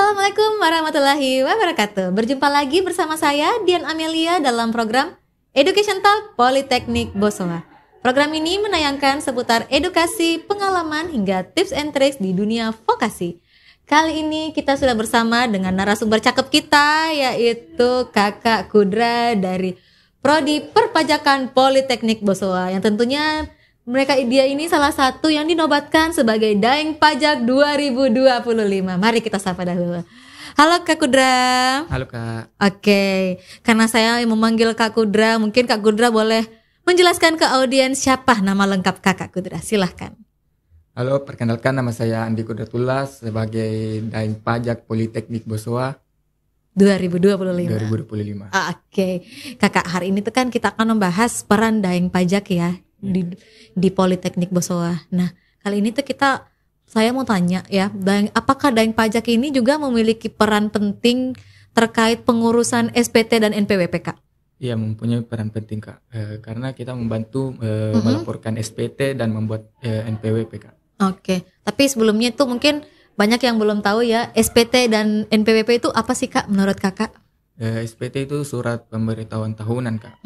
Assalamualaikum warahmatullahi wabarakatuh. Berjumpa lagi bersama saya Dian Amelia dalam program Education Talk Politeknik Bosowa. Program ini menayangkan seputar edukasi, pengalaman hingga tips and tricks di dunia vokasi. Kali ini kita sudah bersama dengan narasumber cakep kita, yaitu Kakak Kudra dari Prodi Perpajakan Politeknik Bosowa, yang tentunya dia ini salah satu yang dinobatkan sebagai Daeng Pajak 2025. Mari kita sapa dahulu. Halo Kak Kudra. Halo Kak. Oke, karena saya memanggil Kak Kudra, mungkin Kak Kudra boleh menjelaskan ke audiens siapa nama lengkap Kakak Kudra. Silahkan. Halo, perkenalkan nama saya Andi Kudratullah sebagai Daeng Pajak Politeknik Bosowa 2025. Oke, Kakak, hari ini tuh kan kita akan membahas peran Daeng Pajak ya. Di Politeknik Bosowa. Nah, kali ini tuh saya mau tanya ya, apakah Daeng Pajak ini juga memiliki peran penting terkait pengurusan SPT dan NPWP, Kak? Iya, mempunyai peran penting, Kak. Karena kita membantu melaporkan SPT dan membuat NPWP, Kak. Oke, tapi sebelumnya itu mungkin banyak yang belum tahu ya, SPT dan NPWP itu apa sih, Kak, menurut Kakak? SPT itu surat pemberitahuan tahunan, Kak.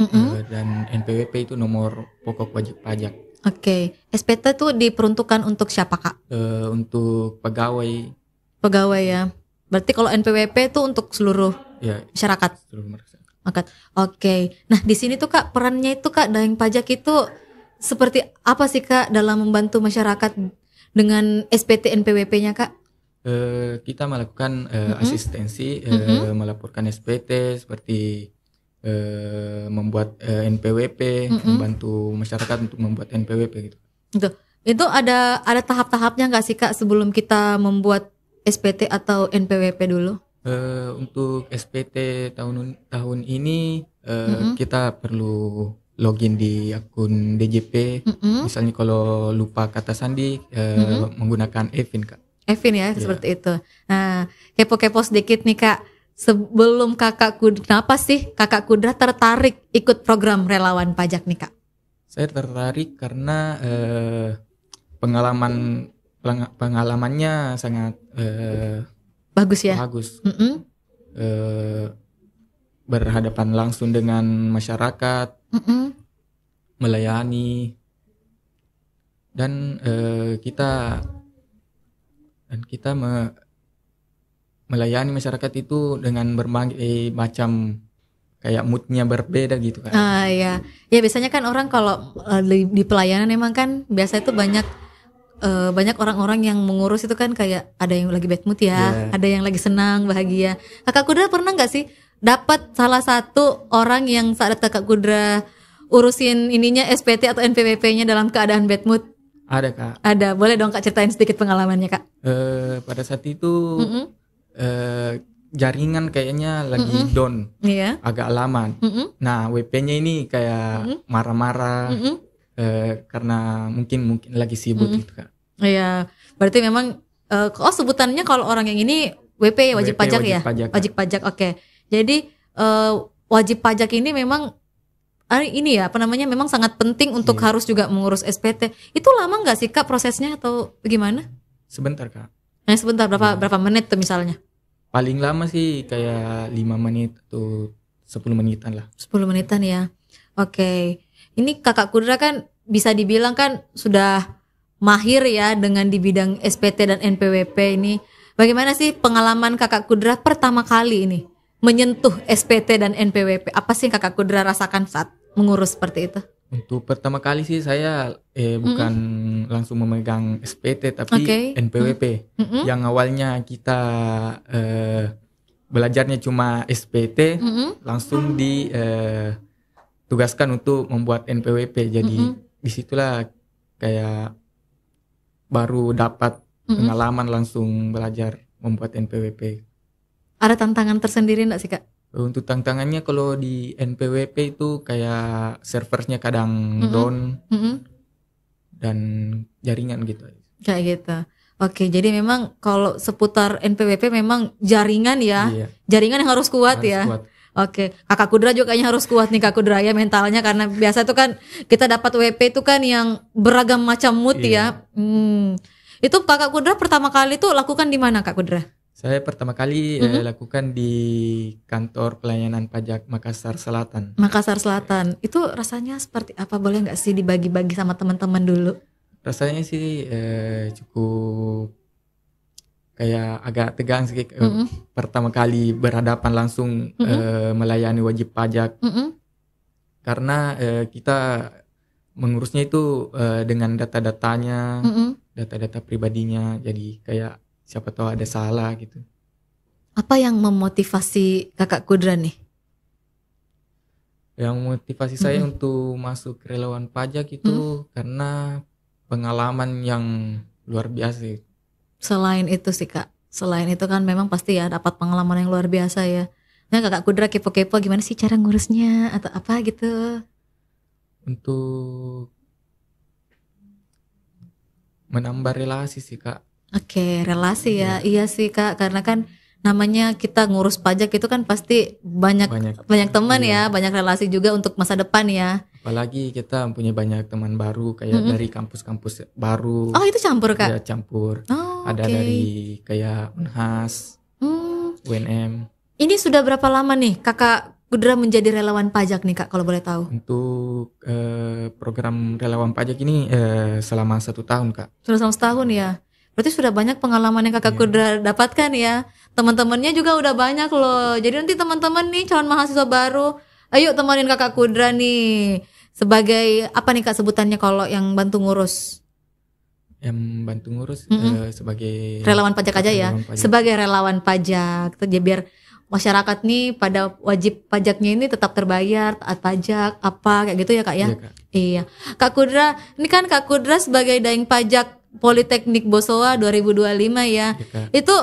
Dan NPWP itu nomor pokok wajib pajak. Oke, SPT itu diperuntukkan untuk siapa, Kak? Untuk pegawai. Pegawai ya. Berarti kalau NPWP itu untuk seluruh masyarakat. Seluruh masyarakat. Oke. Nah, di sini tuh Kak, perannya itu Kak, Daeng Pajak itu seperti apa sih Kak dalam membantu masyarakat dengan SPT NPWP-nya, Kak? Kita melakukan asistensi, melaporkan SPT seperti membuat NPWP, membantu masyarakat untuk membuat NPWP gitu. Itu ada tahap-tahapnya nggak sih Kak sebelum kita membuat SPT atau NPWP dulu? Untuk SPT tahun ini kita perlu login di akun DJP. Misalnya kalau lupa kata sandi menggunakan Evin, Kak. Evin ya, seperti itu. Nah, kepo-kepo sedikit nih Kak. Sebelum Kakak Kudra, kenapa sih Kakak Kudra tertarik ikut program relawan pajak nih Kak? Saya tertarik karena pengalamannya sangat bagus ya. Bagus. Berhadapan langsung dengan masyarakat, melayani, dan kita melayani masyarakat itu dengan berbagai macam kayak moodnya berbeda gitu kan. Ya biasanya kan orang kalau di pelayanan emang kan biasa itu banyak orang-orang yang mengurus itu kan kayak ada yang lagi bad mood ya, ada yang lagi senang, bahagia. Kakak Kudra pernah nggak sih dapat salah satu orang yang saat Kakak Kudra urusin ininya SPT atau NPWP-nya dalam keadaan bad mood? Ada Kak. Ada, boleh dong Kak ceritain sedikit pengalamannya Kak? Pada saat itu jaringan kayaknya lagi down, agak lama. Nah WP-nya ini kayak marah-marah karena mungkin lagi sibuk gitu Kak. Iya, berarti memang sebutannya kalau orang yang ini WP wajib pajak ya? Wajib pajak, oke. Jadi wajib pajak ini memang memang sangat penting untuk harus juga mengurus SPT. Itu lama nggak sih Kak prosesnya atau bagaimana? Sebentar Kak. Sebentar, berapa menit tuh misalnya? Paling lama sih kayak 5 menit atau 10 menitan lah. 10 menitan ya. Oke. Ini Kakak Kudra kan bisa dibilang kan sudah mahir ya dengan di bidang SPT dan NPWP ini. Bagaimana sih pengalaman Kakak Kudra pertama kali ini menyentuh SPT dan NPWP? Apa sih Kakak Kudra rasakan saat mengurus seperti itu? Untuk pertama kali sih saya bukan langsung memegang SPT tapi NPWP. Yang awalnya kita belajarnya cuma SPT, langsung ditugaskan untuk membuat NPWP. Jadi disitulah kayak baru dapat pengalaman langsung belajar membuat NPWP. Ada tantangan tersendiri enggak sih Kak? Untuk tantangannya kalau di NPWP itu kayak servernya kadang down dan jaringan gitu. Kayak gitu. Oke, jadi memang kalau seputar NPWP memang jaringan ya. Iya. Jaringan yang harus kuat ya. Kuat. Oke, Kakak Kudra juga kayaknya harus kuat nih Kak Kudra ya mentalnya, karena biasa tuh kan kita dapat WP itu kan yang beragam macam mood ya. Itu Kakak Kudra pertama kali tuh lakukan di mana Kak Kudra? Saya pertama kali lakukan di kantor pelayanan pajak Makassar Selatan. Makassar Selatan. Itu rasanya seperti apa? Boleh nggak sih dibagi-bagi sama teman-teman dulu? Rasanya sih cukup kayak agak tegang sih. Pertama kali berhadapan langsung melayani wajib pajak. Karena kita mengurusnya itu dengan data-datanya, data-data pribadinya. Jadi kayak siapa tahu ada salah gitu. Apa yang memotivasi Kakak Kudra nih? Yang motivasi saya untuk masuk relawan pajak itu karena pengalaman yang luar biasa. Selain itu sih Kak, selain itu kan memang pasti ya dapat pengalaman yang luar biasa ya. Nah Kakak Kudra kepo-kepo gimana sih cara ngurusnya atau apa gitu? Untuk menambah relasi sih Kak. Oke, relasi ya. Iya sih Kak, karena kan namanya kita ngurus pajak itu kan pasti banyak teman ya, banyak relasi juga untuk masa depan ya. Apalagi kita punya banyak teman baru kayak dari kampus-kampus baru. Oh, itu campur Kak? Ya, campur. Ada dari kayak Unhas, UNM. Ini sudah berapa lama nih Kakak Kudra menjadi relawan pajak nih Kak, kalau boleh tahu? Untuk program relawan pajak ini selama 1 tahun Kak. Sudah selama 1 tahun ya? Berarti sudah banyak pengalaman yang Kakak Kudra dapatkan ya. Teman-temannya juga udah banyak loh. Jadi nanti teman-teman nih calon mahasiswa baru, ayo temenin Kakak Kudra nih. Sebagai apa nih Kak sebutannya kalau yang bantu ngurus? Yang bantu ngurus sebagai relawan pajak aja ya. Pajak. Sebagai relawan pajak. Jadi biar masyarakat nih pada wajib pajaknya ini tetap terbayar, taat pajak, apa kayak gitu ya Kak ya? Iya Kak. Iya. Kak Kudra, ini kan Kak Kudra sebagai daeng pajak Politeknik Bosowa 2025 ya. Itu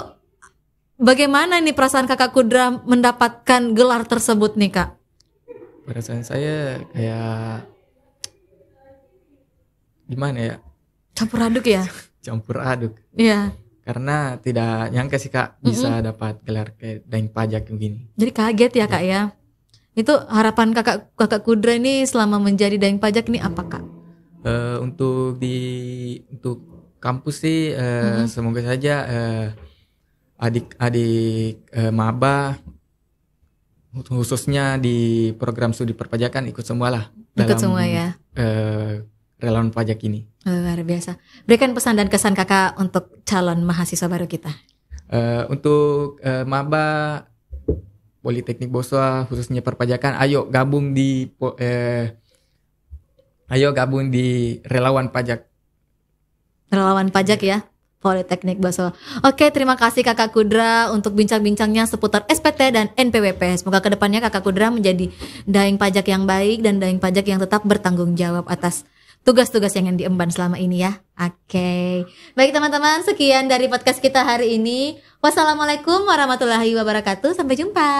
bagaimana nih perasaan Kakak Kudra mendapatkan gelar tersebut nih Kak? Perasaan saya kayak gimana ya? Campur aduk ya? Campur aduk. Iya. Karena tidak nyangka sih Kak bisa dapat gelar kayak daeng pajak begini. Jadi kaget ya Kak ya? Itu harapan Kakak Kudra ini selama menjadi daeng pajak ini apa Kak? Untuk kampus sih semoga saja adik-adik maba khususnya di program studi perpajakan ikut semua lah dalam semua ya. Relawan pajak ini. Luar biasa. Berikan pesan dan kesan Kakak untuk calon mahasiswa baru kita. Untuk maba Politeknik Bosowa khususnya perpajakan, ayo gabung di relawan pajak. Relawan pajak ya, Politeknik Bosowa. Oke, terima kasih Kakak Kudra untuk bincang-bincangnya seputar SPT dan NPWP. Semoga kedepannya Kakak Kudra menjadi daeng pajak yang baik dan daeng pajak yang tetap bertanggung jawab atas tugas-tugas yang diemban selama ini ya. Oke. Baik teman-teman, sekian dari podcast kita hari ini. Wassalamualaikum warahmatullahi wabarakatuh. Sampai jumpa.